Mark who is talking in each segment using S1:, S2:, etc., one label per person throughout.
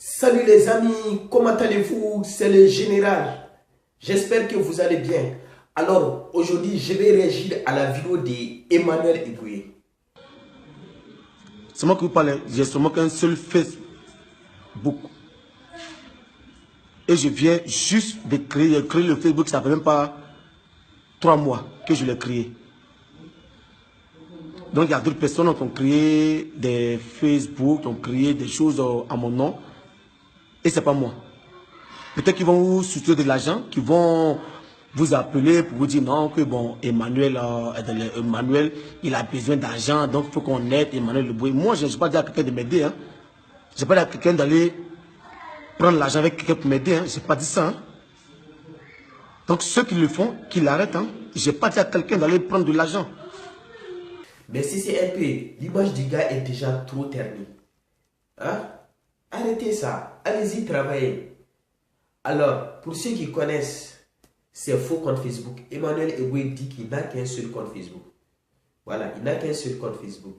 S1: Salut les amis, comment allez-vous? C'est le général. J'espère que vous allez bien. Alors, aujourd'hui, je vais réagir à la vidéo d'Emmanuel Eboué.
S2: C'est moi qui vous parle, j'ai seulement qu'un seul Facebook. Et je viens juste de créer le Facebook, ça fait même pas 3 mois que je l'ai créé. Donc il y a d'autres personnes qui ont créé des Facebook, qui ont créé des choses à mon nom. Et c'est pas moi. Peut-être qu'ils vont vous soutirer de l'argent, qu'ils vont vous appeler pour vous dire non, que bon, Emmanuel, il a besoin d'argent, donc il faut qu'on aide Emmanuel Eboué. Moi, je n'ai pas dit à quelqu'un de m'aider. Hein. Je n'ai pas dit à quelqu'un d'aller prendre l'argent avec quelqu'un pour m'aider. Hein. Je n'ai pas dit ça. Hein. Donc ceux qui le font, qu'ils l'arrêtent. Hein. Je n'ai pas dit à quelqu'un d'aller prendre de l'argent.
S1: Mais si c'est un peu, l'image du gars est déjà trop ternie. Hein? Arrêtez ça. Allez-y travailler. Alors, pour ceux qui connaissent ces faux comptes Facebook, Emmanuel Eboué dit qu'il n'a qu'un seul compte Facebook. Voilà, il n'a qu'un seul compte Facebook.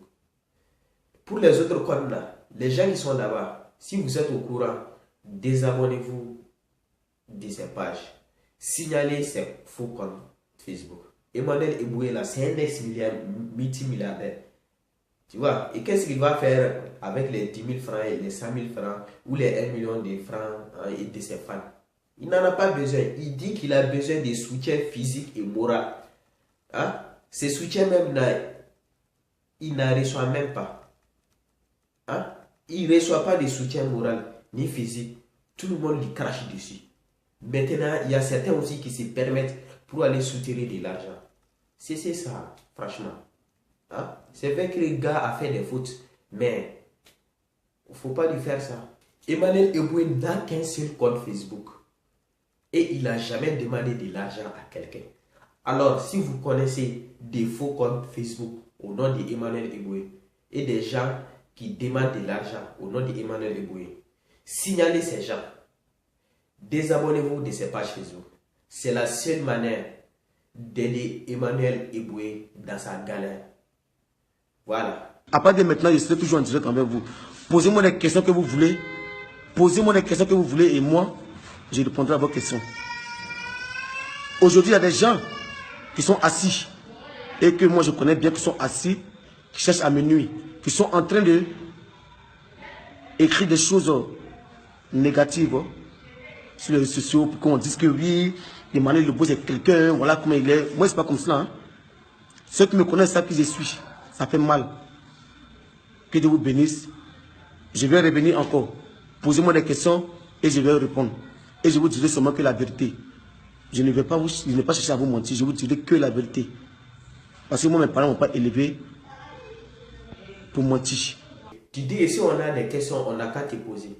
S1: Pour les autres comptes là, les gens qui sont là-bas, si vous êtes au courant, désabonnez-vous de ces pages. Signalez ces faux comptes Facebook. Emmanuel Eboué là, c'est un ex-multimilliardaire. Tu vois, et qu'est-ce qu'il va faire avec les 10 000 francs et les 100 000 francs ou les 1 million de francs et de ses fans? Il n'en a pas besoin. Il dit qu'il a besoin de soutien physique et moral. Hein? Ces soutiens même, il n'en reçoit même pas. Hein? Il ne reçoit pas de soutien moral ni physique. Tout le monde lui crache dessus. Maintenant, il y a certains aussi qui se permettent pour aller soutirer de l'argent. C'est ça, franchement. Hein? C'est vrai que le gars a fait des fautes, mais il ne faut pas lui faire ça. Emmanuel Eboué n'a qu'un seul compte Facebook. Et il n'a jamais demandé de l'argent à quelqu'un. Alors, si vous connaissez des faux comptes Facebook au nom d'Emmanuel Eboué et des gens qui demandent de l'argent au nom d'Emmanuel Eboué, signalez ces gens. Désabonnez-vous de ces pages Facebook. C'est la seule manière d'aider Emmanuel Eboué dans sa galère. Voilà.
S2: À part de maintenant, je serai toujours en direct avec vous. Posez-moi les questions que vous voulez. Posez-moi les questions que vous voulez et moi, je répondrai à vos questions. Aujourd'hui, il y a des gens qui sont assis et que moi je connais bien, qui sont assis, qui cherchent à me nuire, qui sont en train de écrire des choses négatives sur les réseaux sociaux pour qu'on dise que oui, Emmanuel Eboué c'est quelqu'un, voilà comment il est. Moi, c'est pas comme cela. Hein. Ceux qui me connaissent savent qui je suis. Ça fait mal. Que Dieu vous bénisse. Je vais revenir encore. Posez-moi des questions et je vais répondre. Et je vous dirai seulement que la vérité. Je ne vais pas chercher à vous mentir. Je vous dirai que la vérité. Parce que moi, mes parents ne m'ont pas élevé pour mentir.
S1: Tu dis, si on a des questions, on n'a qu'à te poser.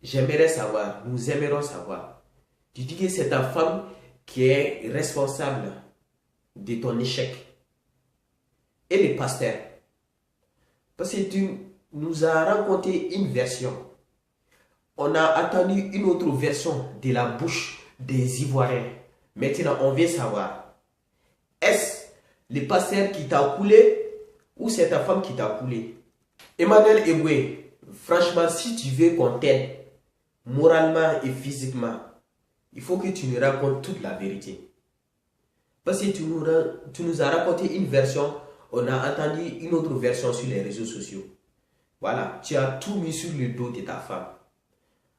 S1: J'aimerais savoir, nous aimerons savoir. Tu dis que c'est ta femme qui est responsable de ton échec. Et le pasteur. Parce que tu nous as raconté une version. On a attendu une autre version de la bouche des Ivoiriens. Maintenant, on veut savoir. Est-ce le pasteur qui t'a coulé ou c'est ta femme qui t'a coulé? Emmanuel Eboué, franchement, si tu veux qu'on t'aide moralement et physiquement, il faut que tu nous racontes toute la vérité. Parce que tu nous as raconté une version, on a entendu une autre version sur les réseaux sociaux. Voilà, tu as tout mis sur le dos de ta femme.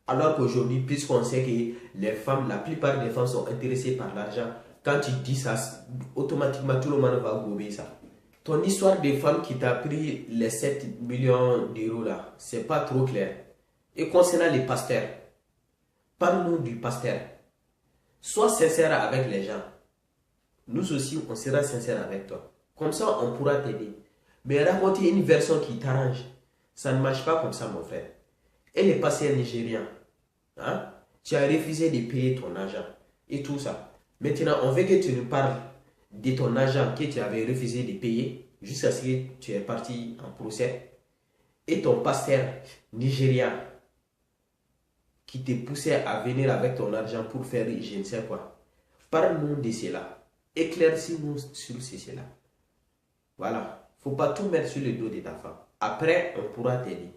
S1: Alors qu'aujourd'hui, puisqu'on sait que les femmes, la plupart des femmes sont intéressées par l'argent, quand tu dis ça, automatiquement tout le monde va gober ça. Ton histoire de femme qui t'a pris les 7 millions d'euros là, c'est pas trop clair. Et concernant les pasteurs, parle-nous du pasteur. Sois sincère avec les gens. Nous aussi, on sera sincère avec toi. Comme ça, on pourra t'aider. Mais raconter une version qui t'arrange, ça ne marche pas comme ça, mon frère. Et les pasteurs nigériens, hein? Tu as refusé de payer ton argent et tout ça. Maintenant, on veut que tu nous parles de ton argent que tu avais refusé de payer jusqu'à ce que tu es parti en procès. Et ton pasteur nigérien qui te poussait à venir avec ton argent pour faire je ne sais quoi. Parle-nous de cela. Éclaircis-nous sur cela. Voilà. Il ne faut pas tout mettre sur le dos de ta femme. Après, on pourra t'aider.